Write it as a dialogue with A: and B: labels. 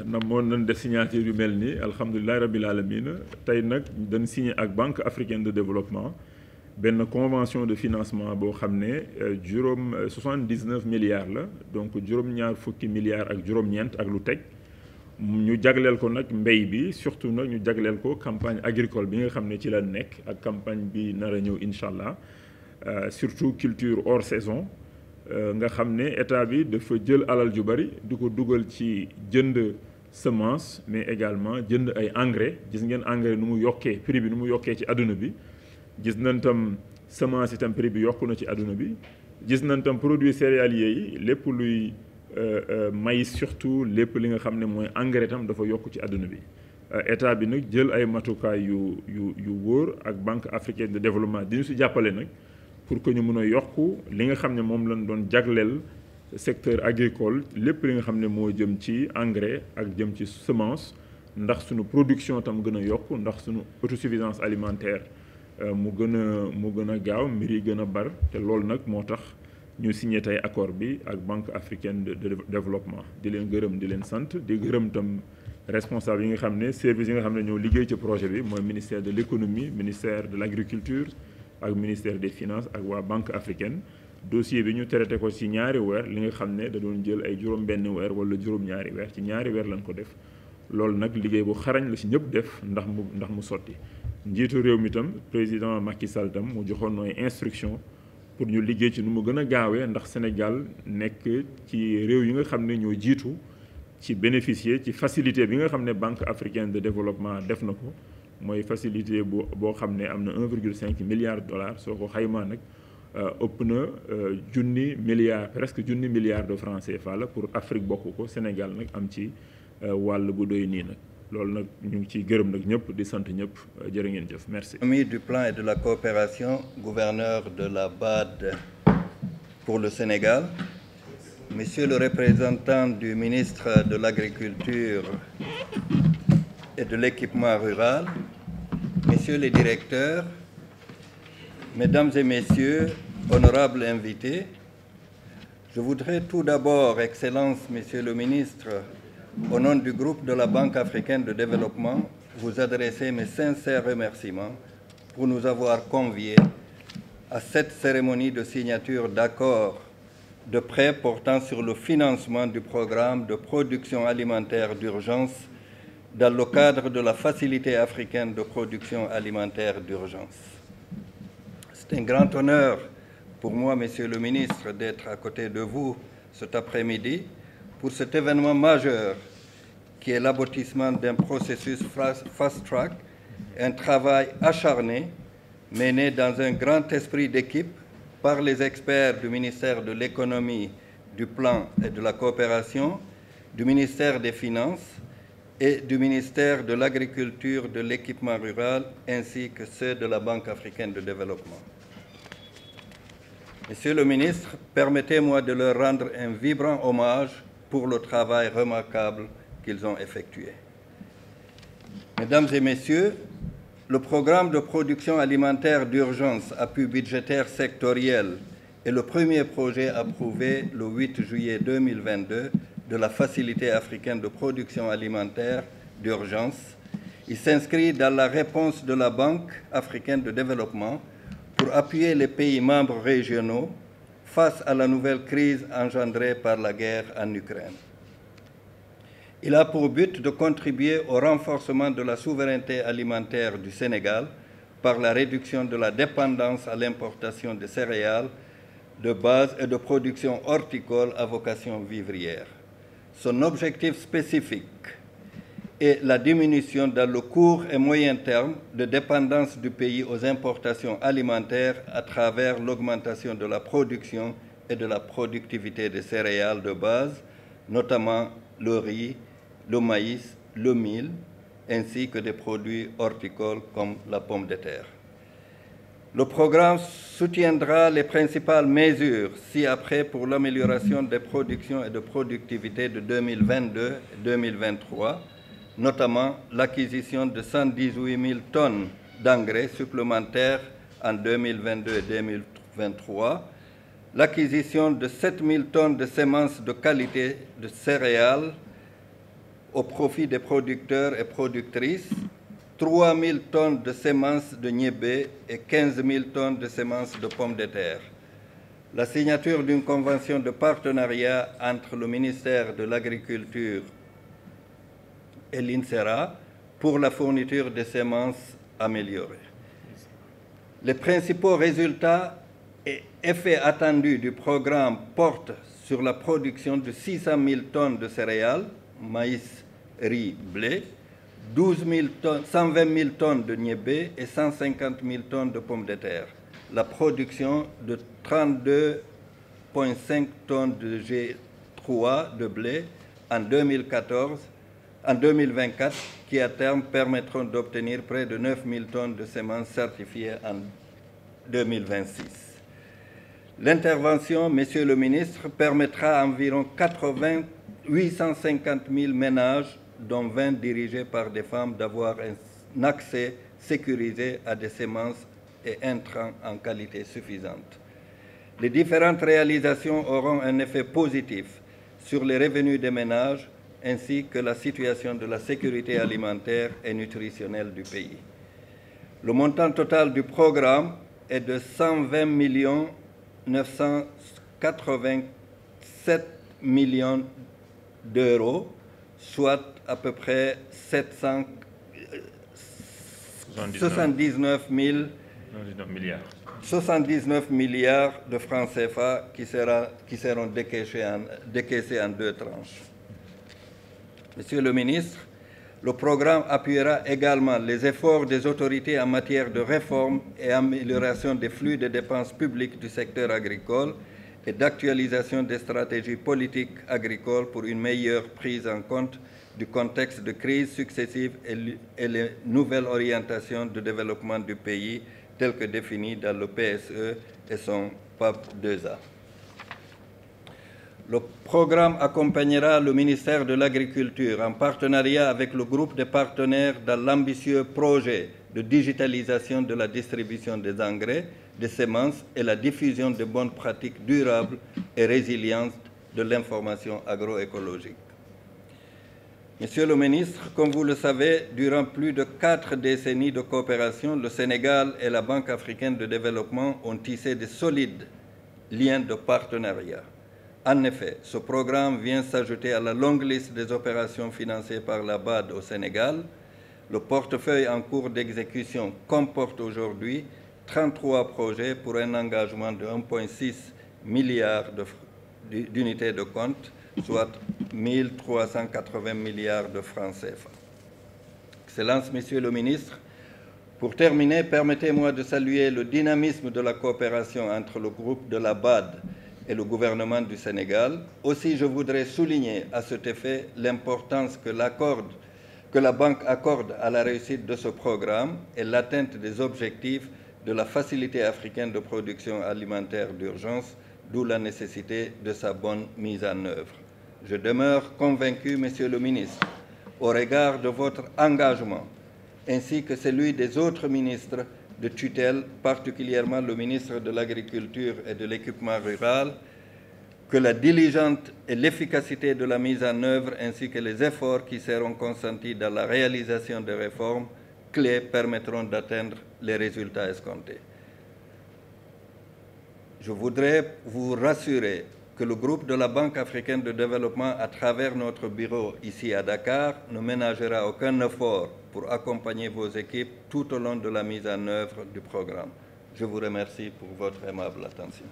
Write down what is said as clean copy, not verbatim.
A: namoon nañ def signature yu mel nii alhamdulilah rabbil alamin tey nag dañ signé ak Banque africaine de développement benn convention de financement boo xam ne 79 milliards la donc juróom-ñaar fukki milliards ak juróom-ñeent ak lu teg ñu jagleel ko nag mbéy bi surtout nag ñu jagleel ko campagne agricole bi nga xam ne ci la nekk ak campagne bi nar a ñëw incha allah surtout culture hors saison. Nga xam ne état bi dafa jël alal ju bari di ko dugal ci jënd semence mais également jënd ay engrais gis ngeen engrais nu mu yokkee prix bi nu mu yokkee ci àdduna bi gis nañ tam semence itam prix bi yokku na ci àdduna bi gis nañ tam produits céréaliers yi lépp luy maïs surtout lépp li nga xam ne mooy engrais tam dafa yokk ci àdduna bi état bi nag jël ay matukaay yu wóor ak Banque africaine de développement di ñu si jàppale nag pour que ñu mën a yokk li nga xam ne moom lañ doon jagleel secteur agricole lépp li nga xam ne moo jëm ci engrais ak jëm ci semence ndax suñu production tam gën a yokk ndax suñu autosuffisance alimentaire mu gën a gaaw mbir yi gën a bar te loolu nag moo tax ñu signé tey accord bi ak Banque africaine de développement di leen gërëm di leen sant di gërëm tam responsable yi nga xam ne service yi nga xam ne ñoo liggéey ci projet bi mooy ministère de l'économie ministère de l'agriculture ak ministère des finances ak waa Banque africaine dossier bi ñu traité ko ci ñaari weer li nga xam ne da doon jël ay juróom-benn weer wala juróom-ñaari weer ci ñaari weer lañ ko def loolu nag liggéey bu xarañ la ci ñëpp def ndax mu sotti njiitu réew mi tam président Macky Sall tam mu joxoon nooy instruction pour ñu liggéey ci nu mu gën a gaawee ndax Sénégal nekk ci réew yi nga xam ne ñoo jiitu ci bénéficier ci facilité bi nga xam ne Banque africaine de développement def na ko mooy facilité boo xam ne am na 1,5 milliard dollars soo ko xaymaa nag ëpp na presque junni milliard de francs CFA la pour Afrique bokk ko Sénégal nag am ci wàll bu doy nii nag loolu nag ñu ngi ciy gërëm nag ñëpp di sant ñëpp jërë ngeen jëf merci.
B: Du plan et de la coopération, gouverneur de la BAD pour le Sénégal, Monsieur le représentant du ministre de l'Agriculture et de l'équipement rural, Messieurs les directeurs, Mesdames et Messieurs, honorables invités, je voudrais tout d'abord, Excellence, Monsieur le ministre, au nom du groupe de la Banque africaine de développement, vous adresser mes sincères remerciements pour nous avoir conviés à cette cérémonie de signature d'accords de prêt portant sur le financement du programme de production alimentaire d'urgence dans le cadre de la Facilité africaine de production alimentaire d'urgence. C'est un grand honneur pour moi, Monsieur le ministre, d'être à côté de vous cet après-midi pour cet événement majeur qui est l'aboutissement d'un processus fast-track, un travail acharné mené dans un grand esprit d'équipe par les experts du ministère de l'économie, du plan et de la coopération, du ministère des Finances et du ministère de l'Agriculture, de l'équipement rural, ainsi que ceux de la Banque africaine de développement. Monsieur le ministre, permettez-moi de leur rendre un vibrant hommage pour le travail remarquable qu'ils ont effectué. Mesdames et Messieurs, le programme de production alimentaire d'urgence, appui budgétaire sectoriel, est le premier projet approuvé le 8 juillet 2022 de la Facilité africaine de production alimentaire d'urgence. Il s'inscrit dans la réponse de la Banque africaine de développement pour appuyer les pays membres régionaux face à la nouvelle crise engendrée par la guerre en Ukraine. Il a pour but de contribuer au renforcement de la souveraineté alimentaire du Sénégal par la réduction de la dépendance à l'importation de céréales de base et de production horticole à vocation vivrière. Son objectif spécifique est la diminution dans le court et moyen terme de dépendance du pays aux importations alimentaires à travers l'augmentation de la production et de la productivité des céréales de base, notamment le riz, le maïs, le mil, ainsi que des produits horticoles comme la pomme de terre. Le programme soutiendra les principales mesures ci-après pour l'amélioration des productions et de productivité de 2022 et 2023, notamment l'acquisition de 118 000 tonnes d'engrais supplémentaires en 2022 et 2023, l'acquisition de 7 000 tonnes de semences de qualité de céréales au profit des producteurs et productrices, 3 000 tonnes de semences de niébé et 15 000 tonnes de semences de pommes de terre. La signature d'une convention de partenariat entre le ministère de l'Agriculture et l'INSERA pour la fourniture de semences améliorées. Les principaux résultats et effets attendus du programme portent sur la production de 600 000 tonnes de céréales, maïs, riz, blé, 120 000 tonnes de niébé et 150 000 tonnes de pommes de terre. La production de 32,5 tonnes de G3 de blé en 2024, qui à terme permettront d'obtenir près de 9 000 tonnes de semences certifiées en 2026. L'intervention, Monsieur le ministre, permettra à environ 850 000 ménages, dont 20 dirigés par des femmes, d'avoir un accès sécurisé à des semences et intrants en qualité suffisante. Les différentes réalisations auront un effet positif sur les revenus des ménages ainsi que la situation de la sécurité alimentaire et nutritionnelle du pays. Le montant total du programme est de 120 987 millions d'euros, soit à peu près 79 milliards de francs CFA qui seront décaissés en 2 tranches. Monsieur le ministre, le programme appuiera également les efforts des autorités en matière de réforme et amélioration des flux de dépenses publiques du secteur agricole et d'actualisation des stratégies politiques agricoles pour une meilleure prise en compte du contexte de crise successive et les nouvelles orientations de développement du pays telles que définies dans le PSE et son PAP 2A. Le programme accompagnera le ministère de l'Agriculture en partenariat avec le groupe de partenaires dans l'ambitieux projet de digitalisation de la distribution des engrais, des semences et la diffusion de bonnes pratiques durables et résilientes de l'information agroécologique. Monsieur le ministre, comme vous le savez, durant plus de 4 décennies de coopération, le Sénégal et la Banque africaine de développement ont tissé de solides liens de partenariat. En effet, ce programme vient s'ajouter à la longue liste des opérations financées par la BAD au Sénégal. Le portefeuille en cours d'exécution comporte aujourd'hui 33 projets pour un engagement de 1,6 milliard d'unités de compte, soit 1 380 milliards de francs CFA. Excellences, Monsieur le ministre, pour terminer, permettez-moi de saluer le dynamisme de la coopération entre le groupe de la BAD et le gouvernement du Sénégal. Aussi, je voudrais souligner à cet effet l'importance que la Banque accorde à la réussite de ce programme et l'atteinte des objectifs de la Facilité africaine de production alimentaire d'urgence, d'où la nécessité de sa bonne mise en œuvre. Je demeure convaincu, Monsieur le ministre, au regard de votre engagement, ainsi que celui des autres ministres de tutelle, particulièrement le ministre de l'Agriculture et de l'Équipement rural, que la diligence et l'efficacité de la mise en œuvre ainsi que les efforts qui seront consentis dans la réalisation des réformes clés permettront d'atteindre les résultats escomptés. Je voudrais vous rassurer que le groupe de la Banque africaine de développement, à travers notre bureau ici à Dakar, ne ménagera aucun effort pour accompagner vos équipes tout au long de la mise en œuvre du programme. Je vous remercie pour votre aimable attention.